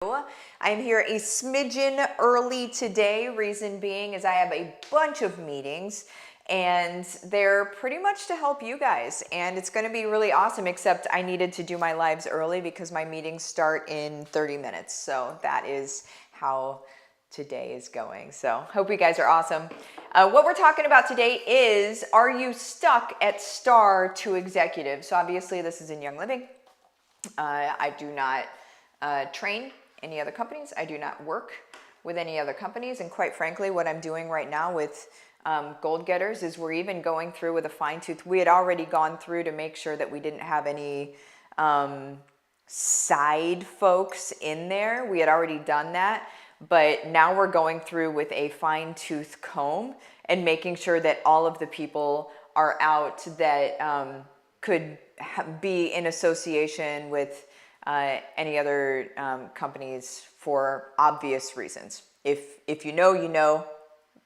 I'm here a smidgen early today. Reason being is I have a bunch of meetings and they're pretty much to help you guys, and it's going to be really awesome, except I needed to do my lives early because my meetings start in 30 minutes. So that is how today is going. So hope you guys are awesome. What we're talking about today is, are you stuck at star to executive? So obviously this is in Young Living. I do not train any other companies. I do not work with any other companies. And quite frankly, what I'm doing right now with Gold Getters is we're even going through with a fine tooth. We had already gone through to make sure that we didn't have any side folks in there. We had already done that. But now we're going through with a fine tooth comb and making sure that all of the people are out that could be in association with any other companies for obvious reasons. If you know, you know,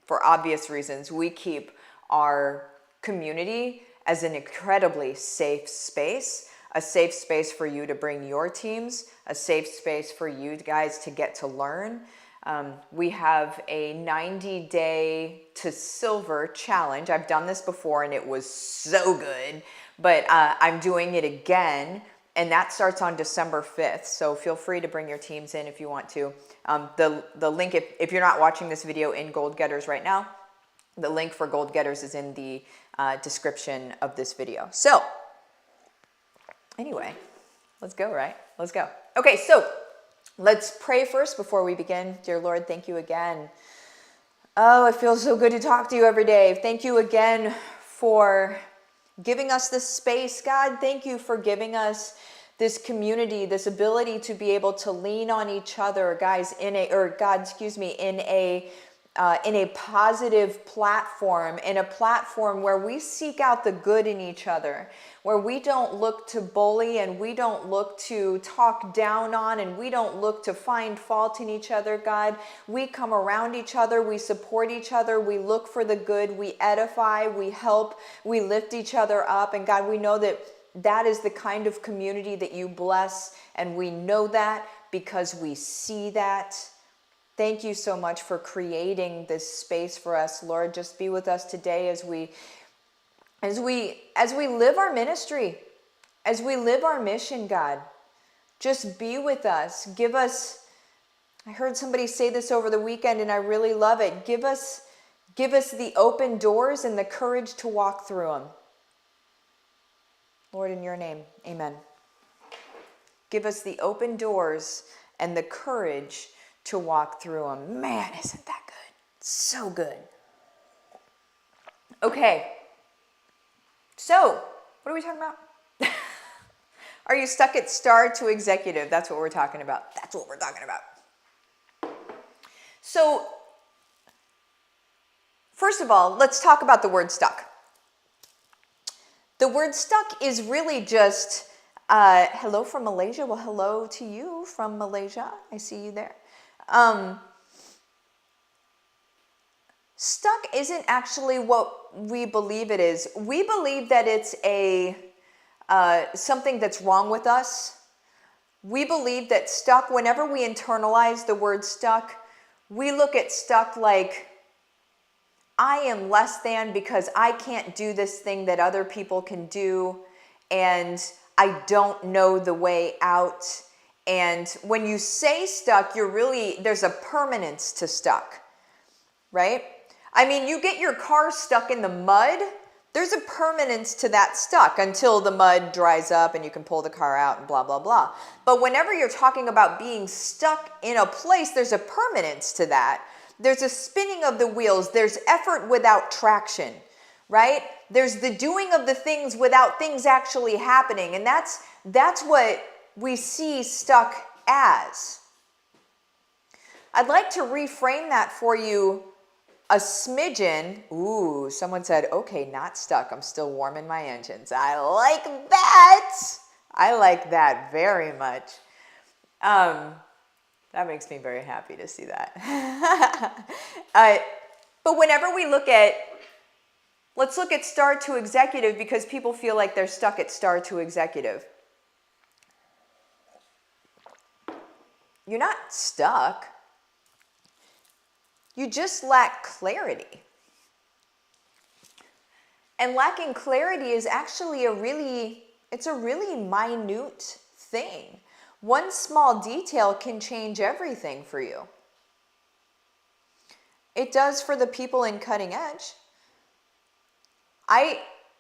for obvious reasons. We keep our community as an incredibly safe space, a safe space for you to bring your teams, a safe space for you guys to get to learn. We have a 90-day to silver challenge. I've done this before and it was so good, but I'm doing it again. And that starts on December 5th. So feel free to bring your teams in if you want to. The link, if you're not watching this video in Gold Getters right now, the link for Gold Getters is in the description of this video. So anyway, let's go, right? Let's go. Okay, so let's pray first before we begin. Dear Lord, thank you again. Oh, it feels so good to talk to you every day. Thank you again for giving us this space, God. Thank you for giving us this community, this ability to be able to lean on each other, guys, in a positive platform, in a platform where we seek out the good in each other, where we don't look to bully and we don't look to talk down on and we don't look to find fault in each other, God. We come around each other, we support each other, we look for the good, we edify, we help, we lift each other up. And God, we know that that is the kind of community that you bless, and we know that because we see that. Thank you so much for creating this space for us, Lord. Just be with us today as we live our ministry, as we live our mission, God. Just be with us. Give us, I heard somebody say this over the weekend and I really love it. Give us the open doors and the courage to walk through them. Lord, in your name, amen. Give us the open doors and the courage to walk through them. Man, isn't that good? So good. Okay. So, what are we talking about? Are you stuck at star to executive? That's what we're talking about. That's what we're talking about. So, first of all, let's talk about the word stuck. The word stuck is really just, hello from Malaysia. Well, hello to you from Malaysia. I see you there. Stuck isn't actually what we believe it is. We believe that it's something that's wrong with us. We believe that stuck, whenever we internalize the word stuck, we look at stuck like, I am less than because I can't do this thing that other people can do, and I don't know the way out. And when you say stuck, there's a permanence to stuck, right? I mean, you get your car stuck in the mud, there's a permanence to that stuck until the mud dries up and you can pull the car out and blah, blah, blah. But whenever you're talking about being stuck in a place, there's a permanence to that. There's a spinning of the wheels. There's effort without traction, right? There's the doing of the things without things actually happening. And that's what we see stuck as. I'd like to reframe that for you a smidgen. Ooh, someone said, okay, not stuck. I'm still warming my engines. I like that. I like that very much. That makes me very happy to see that. But whenever we let's look at star to executive, because people feel like they're stuck at star to executive. You're not stuck. You just lack clarity. And lacking clarity is actually it's a really minute thing. One small detail can change everything for you. It does for the people in cutting edge.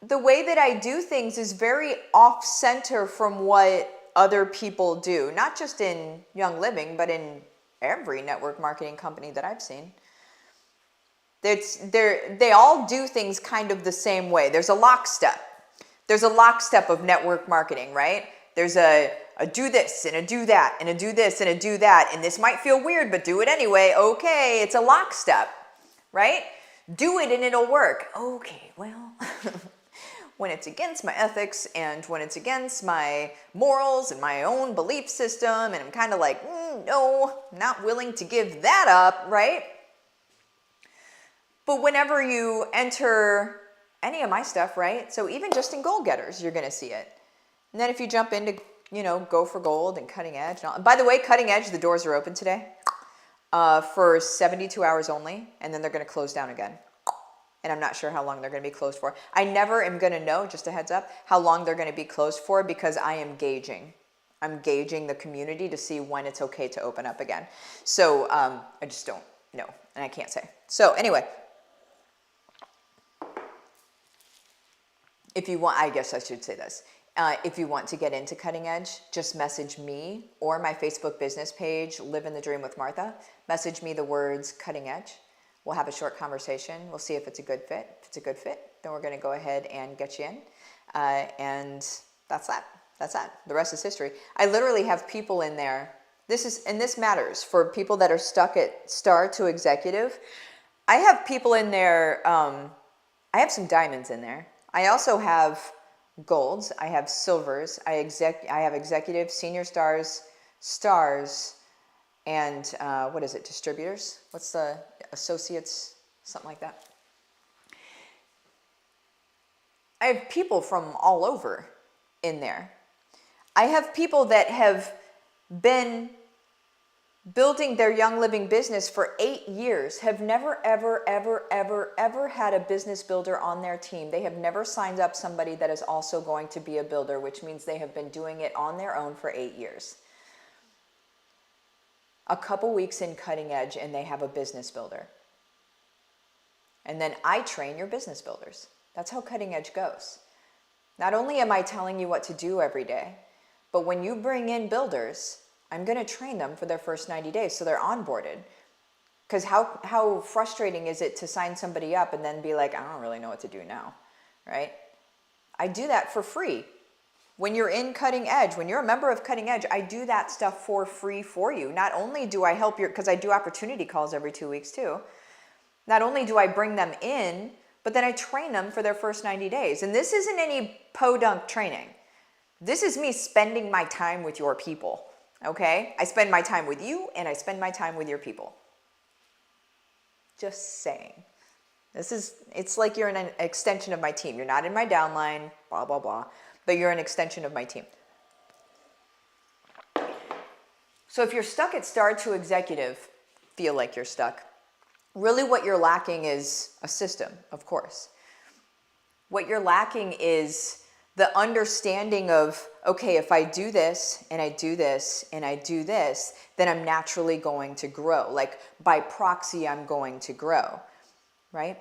The way that I do things is very off center from what other people do, not just in Young Living, but in every network marketing company that I've seen. They all do things kind of the same way. There's a lockstep. There's a lockstep of network marketing, right? There's a do this and a do that and a do this and a do that. And this might feel weird, but do it anyway. Okay, it's a lockstep, right? Do it and it'll work. Okay, well, when it's against my ethics and when it's against my morals and my own belief system, and I'm kind of like, no, not willing to give that up, right? But whenever you enter any of my stuff, right? So even just in Goal Getters, you're going to see it. And then if you jump into, Go for Gold and Cutting Edge. And all, by the way, Cutting Edge, the doors are open today for 72 hours only, and then they're going to close down again. And I'm not sure how long they're going to be closed for. I never am going to know, just a heads up, how long they're going to be closed for because I am gauging. I'm gauging the community to see when it's okay to open up again. So I just don't know, and I can't say. So anyway, if you want, I guess I should say this. If you want to get into Cutting Edge, just message me or my Facebook business page, Living the Dream with Martha. Message me the words Cutting Edge. We'll have a short conversation. We'll see if it's a good fit. If it's a good fit, then we're going to go ahead and get you in. And that's that. That's that. The rest is history. I literally have people in there. This matters for people that are stuck at star to executive. I have people in there. I have some diamonds in there. I also have golds. I have silvers. I have executive, senior stars, and what is it? Distributors? What's the associates? Something like that. I have people from all over in there. I have people that have been building their Young Living business for 8 years, have never, ever, ever, ever, ever had a business builder on their team. They have never signed up somebody that is also going to be a builder, which means they have been doing it on their own for 8 years. A couple weeks in Cutting Edge and they have a business builder. And then I train your business builders. That's how Cutting Edge goes. Not only am I telling you what to do every day, but when you bring in builders, I'm going to train them for their first 90 days so they're onboarded. Because how frustrating is it to sign somebody up and then be like, I don't really know what to do now, right? I do that for free. When you're in Cutting Edge, when you're a member of Cutting Edge, I do that stuff for free for you. Not only do I help because I do opportunity calls every 2 weeks too. Not only do I bring them in, but then I train them for their first 90 days. And this isn't any podunk training. This is me spending my time with your people. Okay? I spend my time with you and I spend my time with your people. Just saying. It's like you're an extension of my team. You're not in my downline, blah, blah, blah, but you're an extension of my team. So if you're stuck at star to executive, feel like you're stuck. Really what you're lacking is a system, of course. What you're lacking is the understanding of, okay, if I do this and I do this and I do this, then I'm naturally going to grow. Like by proxy, I'm going to grow, right?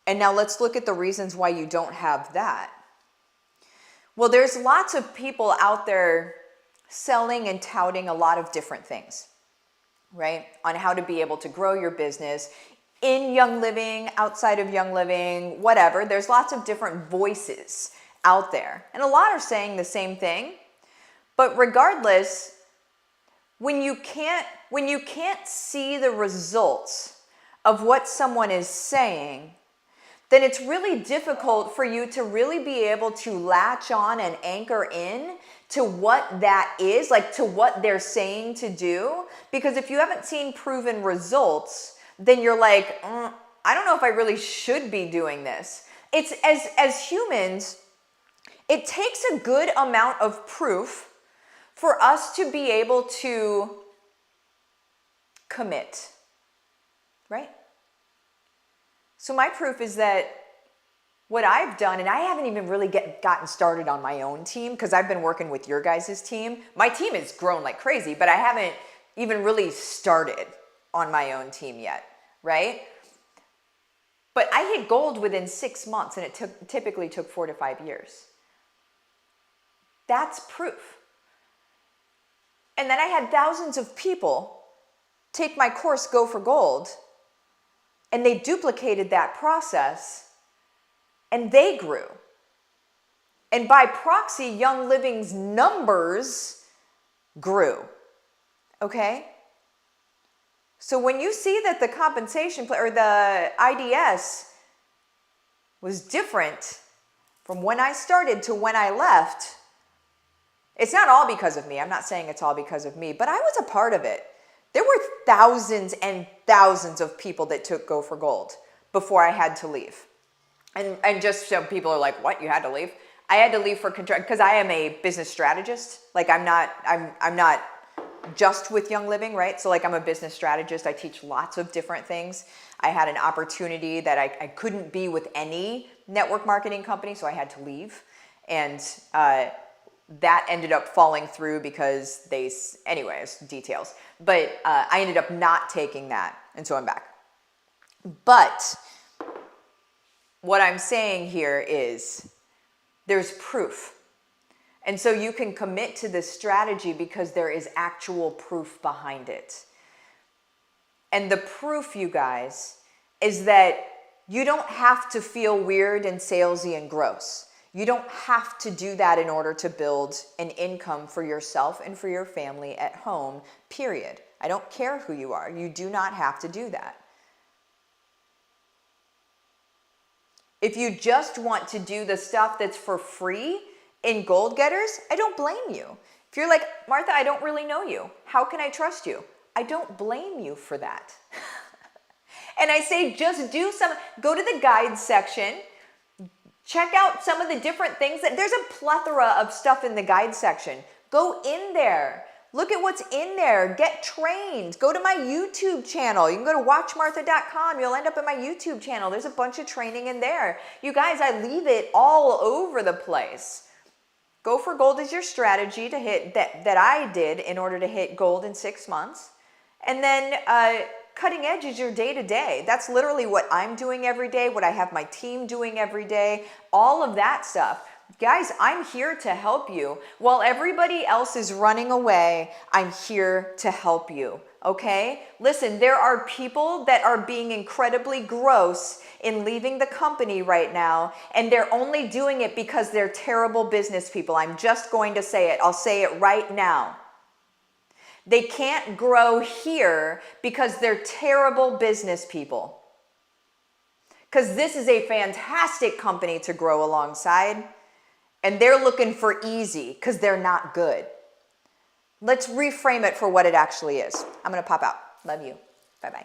And now let's look at the reasons why you don't have that. Well, there's lots of people out there selling and touting a lot of different things, right? On how to be able to grow your business in Young Living, outside of Young Living, whatever. There's lots of different voices out there. And a lot are saying the same thing. But regardless, when you can't see the results of what someone is saying, then it's really difficult for you to really be able to latch on and anchor in to what that is, like to what they're saying to do. Because if you haven't seen proven results, then you're like, I don't know if I really should be doing this. It's as humans, it takes a good amount of proof for us to be able to commit, right? So my proof is that what I've done, and I haven't even really gotten started on my own team because I've been working with your guys' team. My team has grown like crazy, but I haven't even really started on my own team yet, right? But I hit gold within 6 months, and it typically took 4 to 5 years. That's proof. And then I had thousands of people take my course, Go for Gold, and they duplicated that process, and they grew. And by proxy, Young Living's numbers grew, okay? So when you see that the compensation or the IDS was different from when I started to when I left, it's not all because of me. I'm not saying it's all because of me, but I was a part of it. There were thousands and thousands of people that took Go for Gold before I had to leave. And just so people are like, what, you had to leave? I had to leave for contract because I am a business strategist. Like I'm not just with Young Living, right? So like I'm a business strategist. I teach lots of different things. I had an opportunity that I couldn't be with any network marketing company, so I had to leave. And that ended up falling through because anyways, details. But I ended up not taking that, and so I'm back. But what I'm saying here is there's proof. And so you can commit to this strategy because there is actual proof behind it. And the proof, you guys, is that you don't have to feel weird and salesy and gross. You don't have to do that in order to build an income for yourself and for your family at home, period. I don't care who you are. You do not have to do that. If you just want to do the stuff that's for free in Goal Getters, I don't blame you. If you're like, Martha, I don't really know you. How can I trust you? I don't blame you for that. And I say just go to the guide section, check out some of the different things there's a plethora of stuff in the guide section. Go in there. Look at what's in there. Get trained. Go to my YouTube channel. You can go to watchmartha.com. You'll end up in my YouTube channel. There's a bunch of training in there. You guys, I leave it all over the place. Go for Gold is your strategy to hit that I did in order to hit gold in 6 months. And then Cutting Edge is your day-to-day. That's literally what I'm doing every day, what I have my team doing every day, all of that stuff. Guys, I'm here to help you. While everybody else is running away, I'm here to help you, okay? Listen, there are people that are being incredibly gross in leaving the company right now, and they're only doing it because they're terrible business people. I'm just going to say it. I'll say it right now. They can't grow here because they're terrible business people. Because this is a fantastic company to grow alongside. And they're looking for easy because they're not good. Let's reframe it for what it actually is. I'm going to pop out. Love you. Bye-bye.